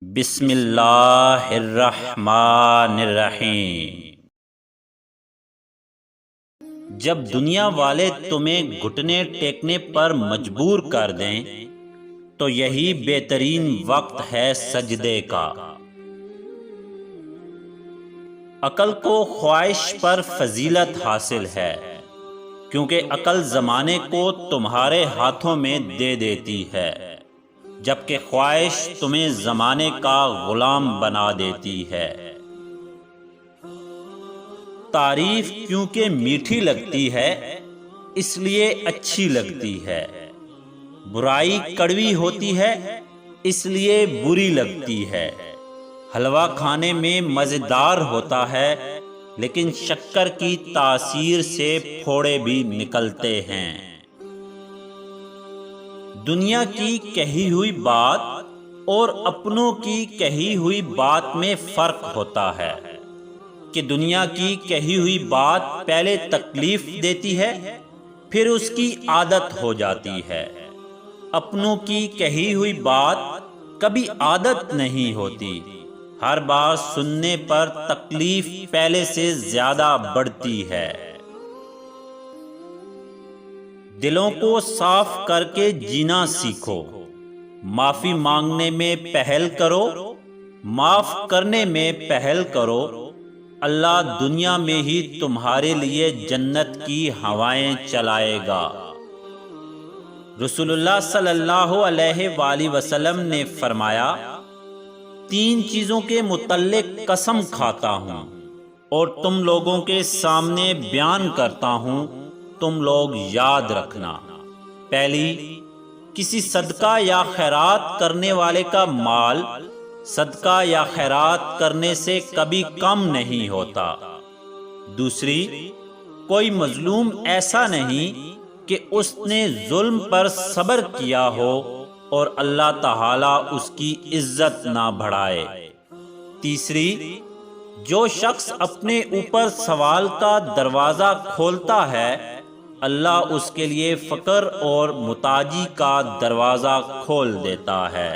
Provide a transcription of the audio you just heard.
بسم اللہ الرحمن الرحیم۔ جب دنیا والے تمہیں گھٹنے ٹیکنے پر مجبور کر دیں تو یہی بہترین وقت ہے سجدے کا۔ عقل کو خواہش پر فضیلت حاصل ہے، کیونکہ عقل زمانے کو تمہارے ہاتھوں میں دے دیتی ہے، جبکہ خواہش تمہیں زمانے کا غلام بنا دیتی ہے۔ تعریف کیونکہ میٹھی لگتی ہے اس لیے اچھی لگتی ہے، برائی کڑوی ہوتی ہے اس لیے بری لگتی ہے۔ حلوہ کھانے میں مزیدار ہوتا ہے لیکن شکر کی تاثیر سے پھوڑے بھی نکلتے ہیں۔ دنیا کی کہی ہوئی بات اور اپنوں کی کہی ہوئی بات میں فرق ہوتا ہے کہ دنیا کی کہی ہوئی بات پہلے تکلیف دیتی ہے، پھر اس کی عادت ہو جاتی ہے۔ اپنوں کی کہی ہوئی بات کبھی عادت نہیں ہوتی، ہر بار سننے پر تکلیف پہلے سے زیادہ بڑھتی ہے۔ دلوں کو صاف کر کے جینا سیکھو، معافی مانگنے میں پہل کرو، معاف کرنے میں پہل کرو، اللہ دنیا میں ہی تمہارے لیے جنت کی ہوائیں چلائے گا۔ رسول اللہ صلی اللہ علیہ وآلہ وسلم نے فرمایا، 3 چیزوں کے متعلق قسم کھاتا ہوں اور تم لوگوں کے سامنے بیان کرتا ہوں، تم لوگ یاد رکھنا۔ پہلی، کسی صدقہ یا خیرات کرنے والے کا مال صدقہ یا خیرات کرنے سے کبھی کم نہیں ہوتا۔ دوسری، کوئی مظلوم ایسا نہیں کہ اس نے ظلم پر صبر کیا ہو اور اللہ تعالیٰ اس کی عزت نہ بڑھائے۔ تیسری، جو شخص اپنے اوپر سوال کا دروازہ کھولتا ہے اللہ اس کے لیے فقر اور محتاجی کا دروازہ کھول دیتا ہے۔